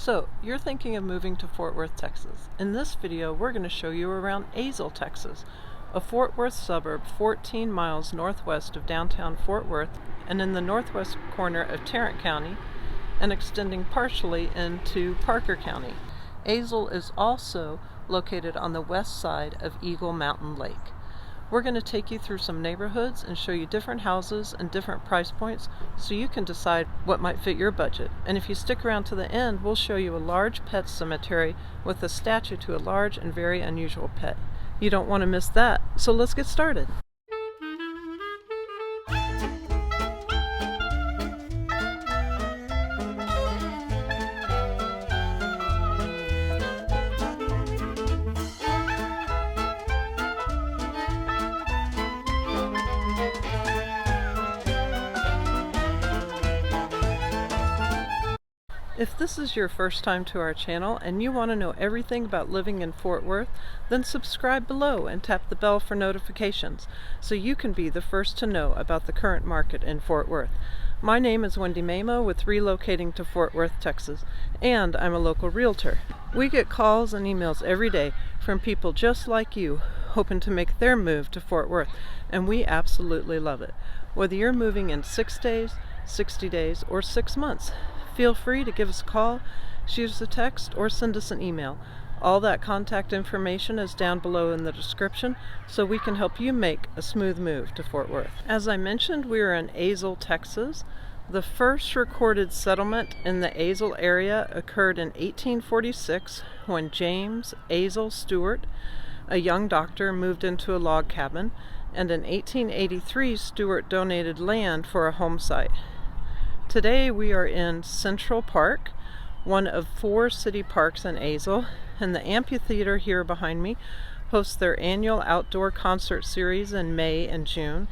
So, you're thinking of moving to Fort Worth, Texas. In this video, we're going to show you around Azle, Texas, a Fort Worth suburb 14 miles northwest of downtown Fort Worth and in the northwest corner of Tarrant County and extending partially into Parker County. Azle is also located on the west side of Eagle Mountain Lake. We're going to take you through some neighborhoods and show you different houses and different price points so you can decide what might fit your budget. And if you stick around to the end, we'll show you a large pet cemetery with a statue to a large and very unusual pet. You don't want to miss that, so let's get started. If this is your first time to our channel and you want to know everything about living in Fort Worth, then subscribe below and tap the bell for notifications so you can be the first to know about the current market in Fort Worth. My name is Wendy Mema with Relocating to Fort Worth, Texas, and I'm a local realtor. We get calls and emails every day from people just like you hoping to make their move to Fort Worth, and we absolutely love it. Whether you're moving in 6 days, 60 days, or 6 months, feel free to give us a call, shoot us a text, or send us an email. All that contact information is down below in the description so we can help you make a smooth move to Fort Worth. As I mentioned, we are in Azle, Texas. The first recorded settlement in the Azle area occurred in 1846 when James Azle Stewart, a young doctor, moved into a log cabin, and in 1883 Stewart donated land for a home site. Today we are in Central Park, one of 4 city parks in Azle, and the amphitheater here behind me hosts their annual outdoor concert series in May and June.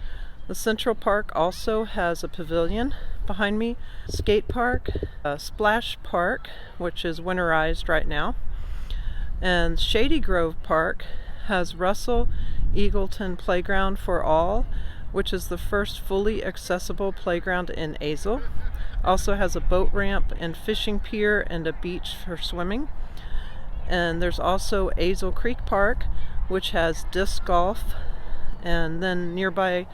The Central Park also has a pavilion behind me, skate park, a splash park, which is winterized right now, and Shady Grove Park has Russell Eagleton Playground for All, which is the first fully accessible playground in Azle. Also has a boat ramp and fishing pier and a beach for swimming. And there's also Azle Creek Park, which has disc golf. And then nearby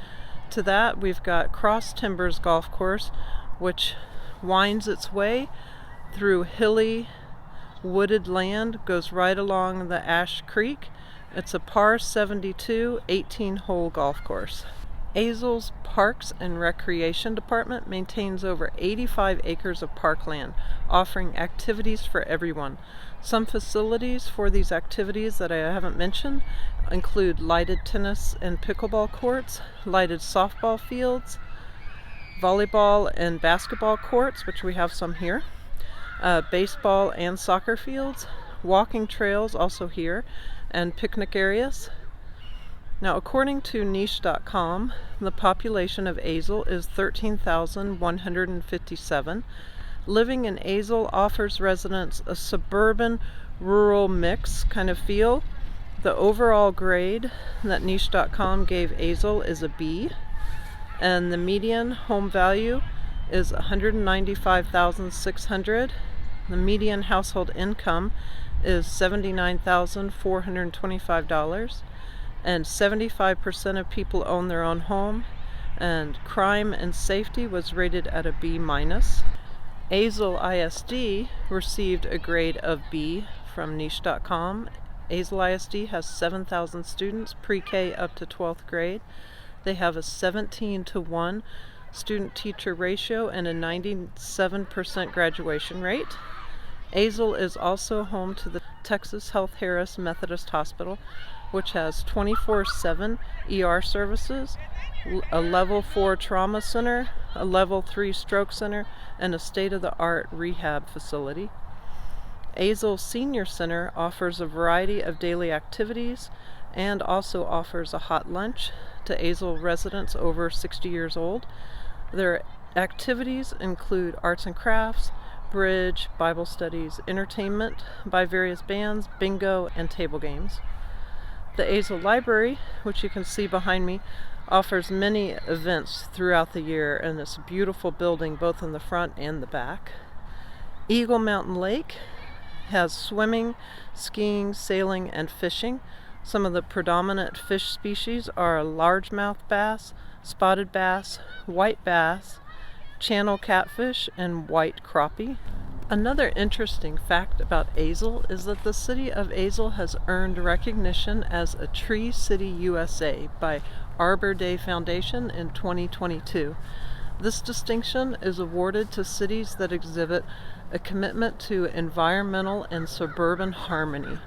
to that, we've got Cross Timbers Golf Course, which winds its way through hilly, wooded land, goes right along the Ash Creek. It's a par 72, 18-hole golf course. Azle's Parks and Recreation Department maintains over 85 acres of parkland, offering activities for everyone. Some facilities for these activities that I haven't mentioned include lighted tennis and pickleball courts, lighted softball fields, volleyball and basketball courts, which we have some here, baseball and soccer fields, walking trails also here, and picnic areas. Now, according to niche.com, the population of Azle is 13,157. Living in Azle offers residents a suburban rural mix kind of feel. The overall grade that niche.com gave Azle is a B, and the median home value is $195,600. The median household income is $79,425. And 75% of people own their own home, and crime and safety was rated at a B-. Azle ISD received a grade of B from niche.com. Azle ISD has 7,000 students, pre-K up to 12th grade. They have a 17-to-1 student-teacher ratio and a 97% graduation rate. Azle is also home to the Texas Health Harris Methodist Hospital, which has 24/7 ER services, a level 4 trauma center, a level 3 stroke center, and a state-of-the-art rehab facility. Azle Senior Center offers a variety of daily activities and also offers a hot lunch to Azle residents over 60 years old. Their activities include arts and crafts, bridge, Bible studies, entertainment by various bands, bingo, and table games. The Azle Library, which you can see behind me, offers many events throughout the year, and it's a beautiful building both in the front and the back. Eagle Mountain Lake has swimming, skiing, sailing, and fishing. Some of the predominant fish species are largemouth bass, spotted bass, white bass, channel catfish, and white crappie. Another interesting fact about Azle is that the city of Azle has earned recognition as a Tree City USA by Arbor Day Foundation in 2022. This distinction is awarded to cities that exhibit a commitment to environmental and suburban harmony.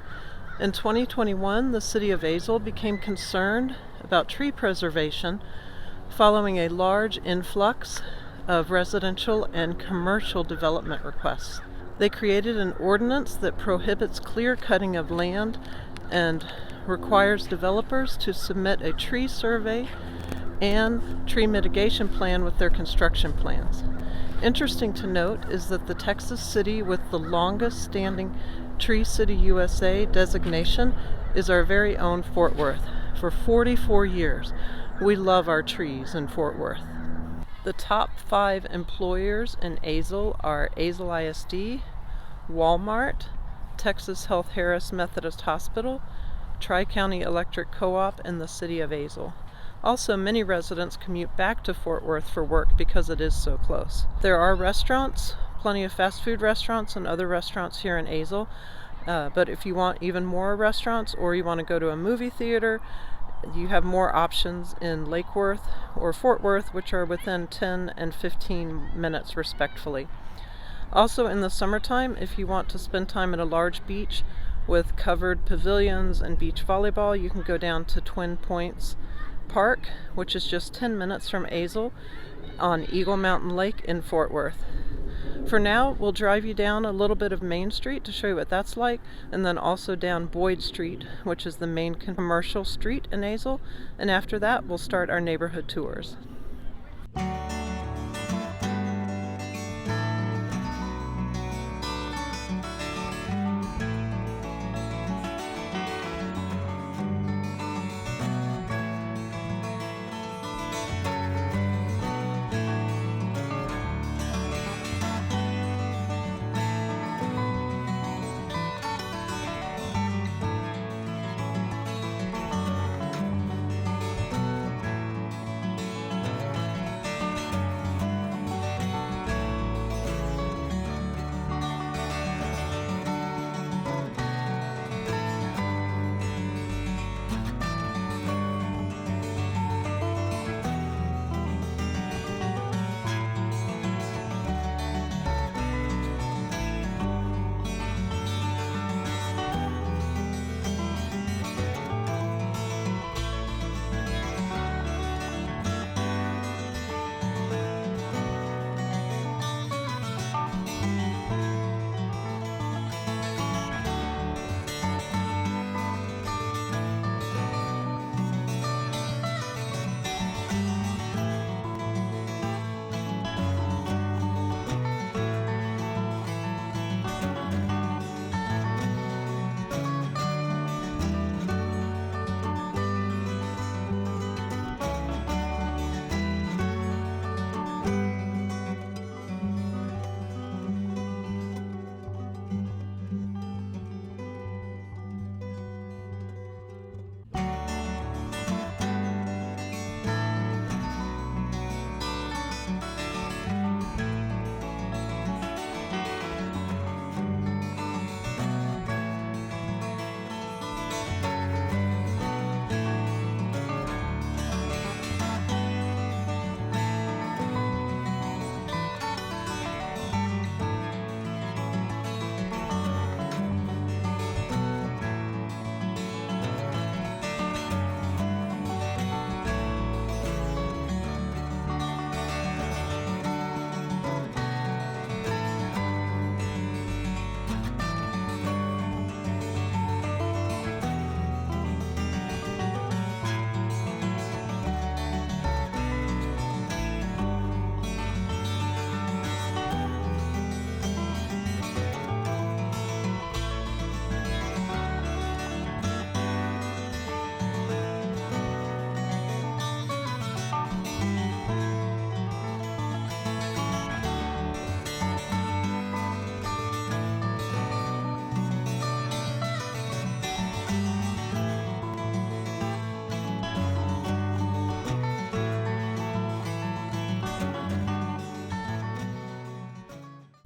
In 2021, the city of Azle became concerned about tree preservation following a large influx of residential and commercial development requests. They created an ordinance that prohibits clear cutting of land and requires developers to submit a tree survey and tree mitigation plan with their construction plans. Interesting to note is that the Texas city with the longest standing Tree City USA designation is our very own Fort Worth. For 44 years, we love our trees in Fort Worth. The top 5 employers in Azle are Azle ISD, Walmart, Texas Health Harris Methodist Hospital, Tri-County Electric Co-op, and the city of Azle. Also, many residents commute back to Fort Worth for work because it is so close. There are restaurants, plenty of fast food restaurants and other restaurants here in Azle, but if you want even more restaurants or you want to go to a movie theater, you have more options in Lake Worth or Fort Worth, which are within 10 and 15 minutes respectively. Also in the summertime, if you want to spend time at a large beach with covered pavilions and beach volleyball, you can go down to Twin Points Park, which is just 10 minutes from Azle on Eagle Mountain Lake in Fort Worth. For now, we'll drive you down a little bit of Main Street to show you what that's like, and then also down Boyd Street, which is the main commercial street in Azle, and after that we'll start our neighborhood tours.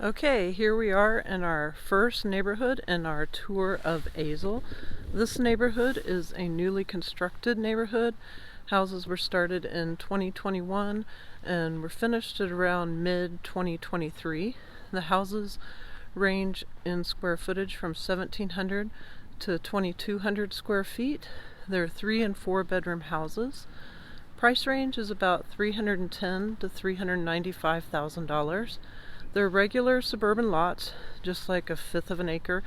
Okay, here we are in our first neighborhood in our tour of Azle. This neighborhood is a newly constructed neighborhood. Houses were started in 2021 and were finished at around mid-2023. The houses range in square footage from 1,700 to 2,200 square feet. They're 3 and 4 bedroom houses. Price range is about $310,000 to $395,000. They're regular suburban lots, just like 1/5 of an acre,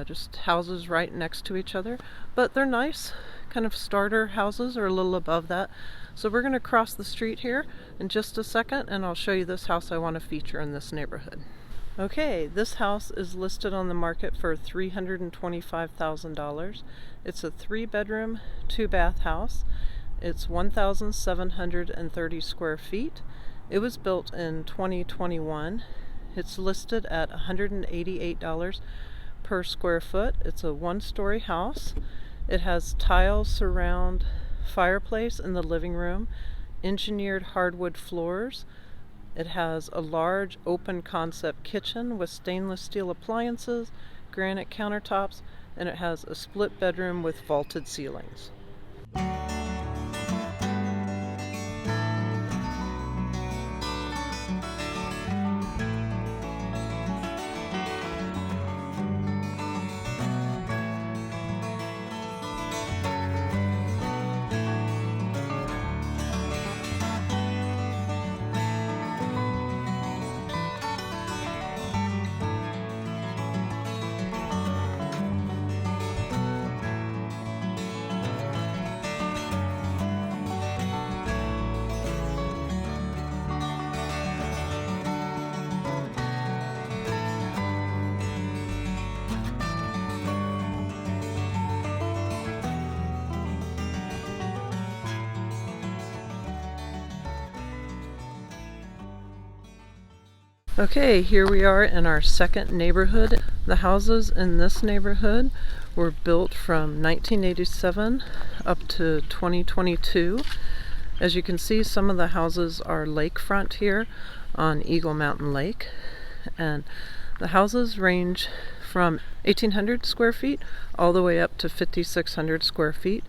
just houses right next to each other. But they're nice, kind of starter houses or a little above that. So we're going to cross the street here in just a second, and I'll show you this house I want to feature in this neighborhood. Okay, this house is listed on the market for $325,000. It's a 3-bedroom, 2-bath house. It's 1,730 square feet. It was built in 2021. It's listed at $188 per square foot. It's a 1-story house. It has tile surround fireplace in the living room, engineered hardwood floors. It has a large open concept kitchen with stainless steel appliances, granite countertops, and it has a split bedroom with vaulted ceilings. Okay, here we are in our second neighborhood. The houses in this neighborhood were built from 1987 up to 2022. As you can see, some of the houses are lakefront here on Eagle Mountain Lake, and the houses range from 1,800 square feet all the way up to 5,600 square feet.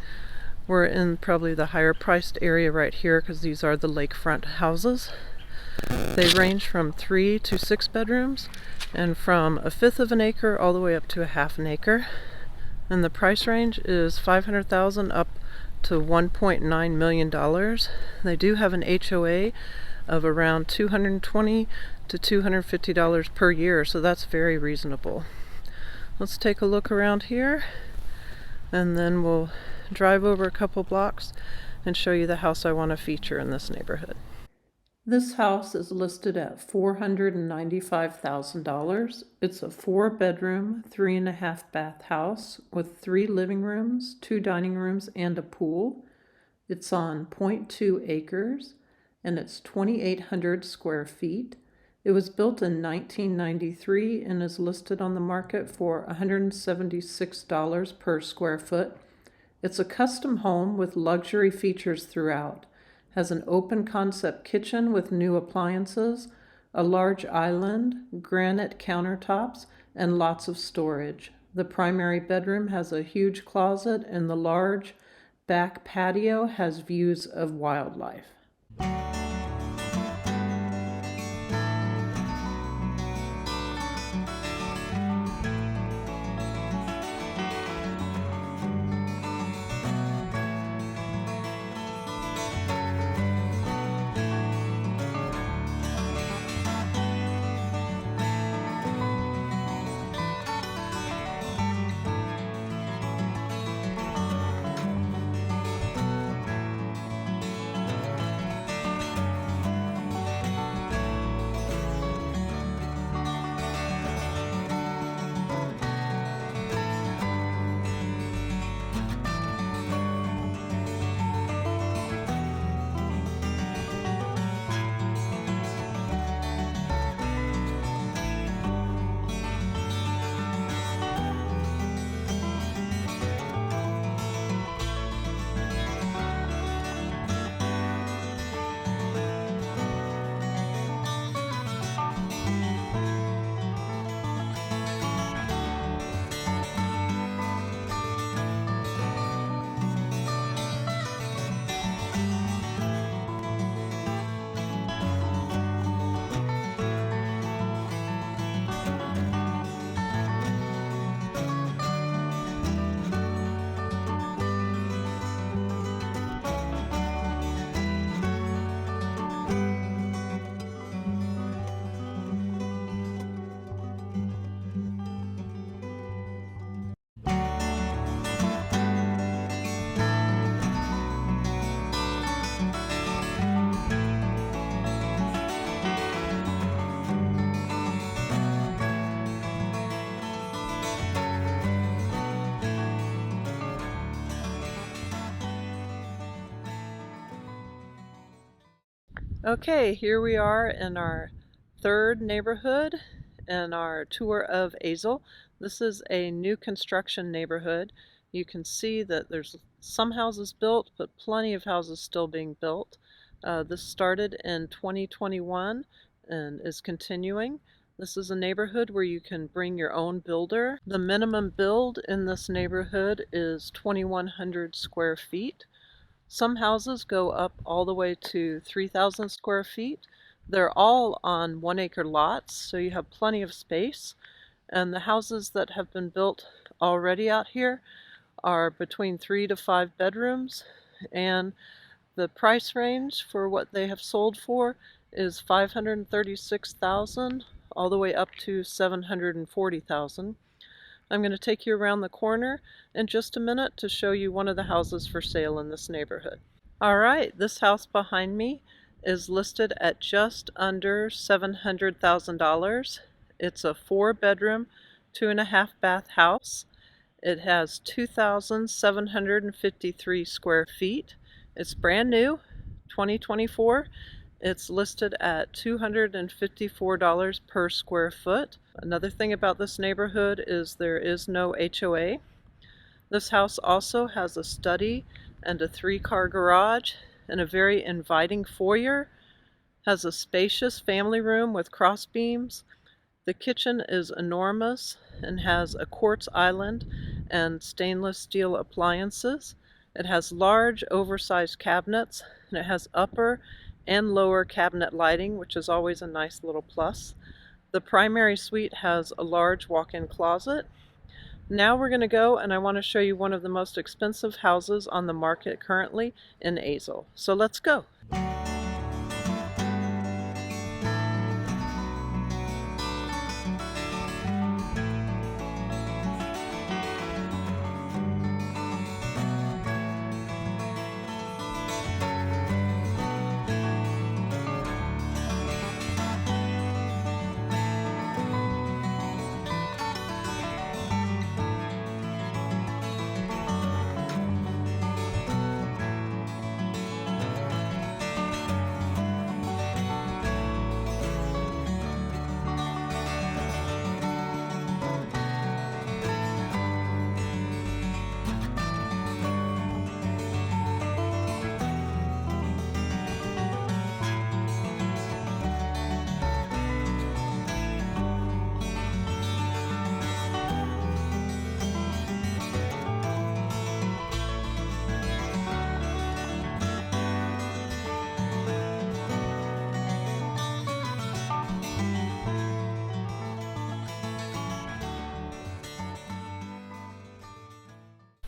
We're in probably the higher priced area right here because these are the lakefront houses. They range from 3 to 6 bedrooms and from 1/5 of an acre all the way up to 1/2 an acre. And the price range is $500,000 up to $1.9 million. They do have an HOA of around $220 to $250 per year, so that's very reasonable. Let's take a look around here, and then we'll drive over a couple blocks and show you the house I want to feature in this neighborhood. This house is listed at $495,000. It's a 4-bedroom, 3.5-bath house with 3 living rooms, 2 dining rooms, and a pool. It's on 0.2 acres, and it's 2,800 square feet. It was built in 1993 and is listed on the market for $176 per square foot. It's a custom home with luxury features throughout. Has an open concept kitchen with new appliances, a large island, granite countertops, and lots of storage. The primary bedroom has a huge closet, and the large back patio has views of wildlife. Okay, here we are in our third neighborhood in our tour of Azle. This is a new construction neighborhood. You can see that there's some houses built, but plenty of houses still being built. This started in 2021 and is continuing. This is a neighborhood where you can bring your own builder. The minimum build in this neighborhood is 2,100 square feet. Some houses go up all the way to 3,000 square feet. They're all on 1-acre lots, so you have plenty of space. And the houses that have been built already out here are between 3 to 5 bedrooms, and the price range for what they have sold for is $536,000 all the way up to $740,000. I'm going to take you around the corner in just a minute to show you one of the houses for sale in this neighborhood. Alright, this house behind me is listed at just under $700,000. It's a 4-bedroom, 2.5 bath house. It has 2,753 square feet. It's brand new, 2024. It's listed at $254 per square foot. Another thing about this neighborhood is there is no HOA. This house also has a study and a 3-car garage and a very inviting foyer. Has a spacious family room with cross beams. The kitchen is enormous and has a quartz island and stainless steel appliances. It has large oversized cabinets, and it has upper and lower cabinet lighting, which is always a nice little plus. The primary suite has a large walk-in closet. Now we're going to go and I want to show you one of the most expensive houses on the market currently in Azle. So let's go.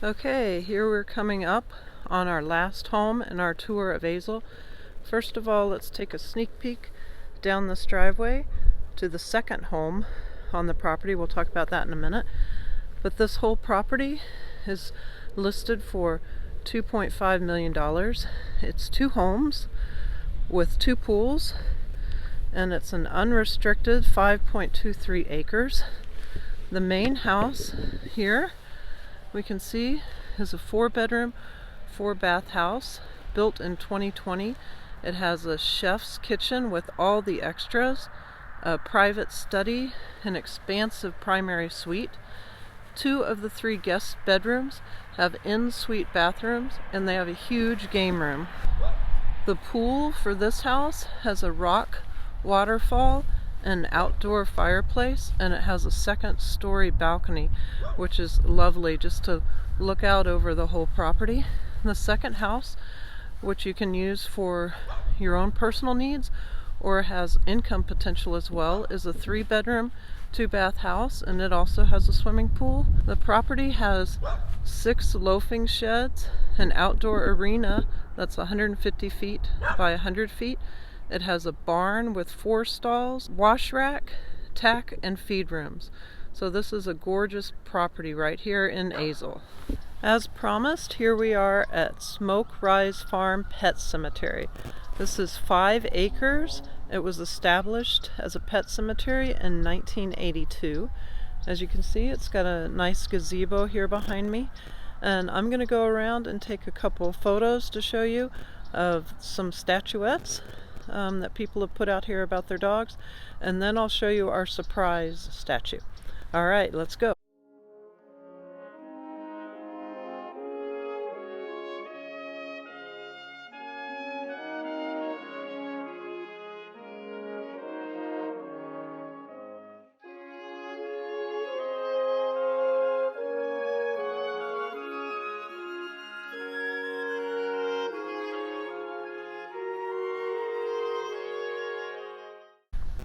Okay, here we're coming up on our last home in our tour of Azle. First of all, let's take a sneak peek down this driveway to the second home on the property. We'll talk about that in a minute. But this whole property is listed for $2.5 million. It's 2 homes with 2 pools, and it's an unrestricted 5.23 acres. The main house here we can see is a 4-bedroom, 4-bath house built in 2020. It has a chef's kitchen with all the extras, a private study, an expansive primary suite. 2 of the 3 guest bedrooms have en-suite bathrooms, and they have a huge game room. The pool for this house has a rock waterfall, an outdoor fireplace, and it has a 2nd-story balcony, which is lovely just to look out over the whole property. The second house, which you can use for your own personal needs or has income potential as well, is a 3-bedroom, 2-bath house, and it also has a swimming pool. The property has 6 loafing sheds, an outdoor arena that's 150 feet by 100 feet. It has a barn with 4 stalls, wash rack, tack, and feed rooms. So this is a gorgeous property right here in Azle. As promised, here we are at Smoke Rise Farm Pet Cemetery. This is 5 acres. It was established as a pet cemetery in 1982. As you can see, it's got a nice gazebo here behind me. And I'm going to go around and take a couple photos to show you of some statuettes. that people have put out here about their dogs, and then I'll show you our surprise statue. All right, let's go.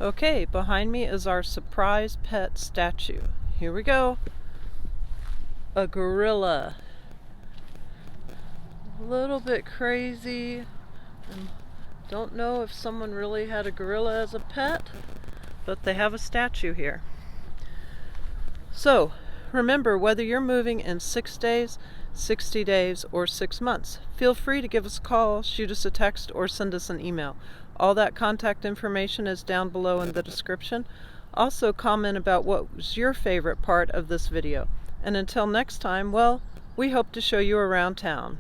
Okay, behind me is our surprise pet statue. Here we go. A gorilla. A little bit crazy. And don't know if someone really had a gorilla as a pet, but they have a statue here. So, remember, whether you're moving in 6 days, 60 days, or 6 months, feel free to give us a call, shoot us a text, or send us an email. All that contact information is down below in the description. Also comment about what was your favorite part of this video. And until next time, well, we hope to show you around town.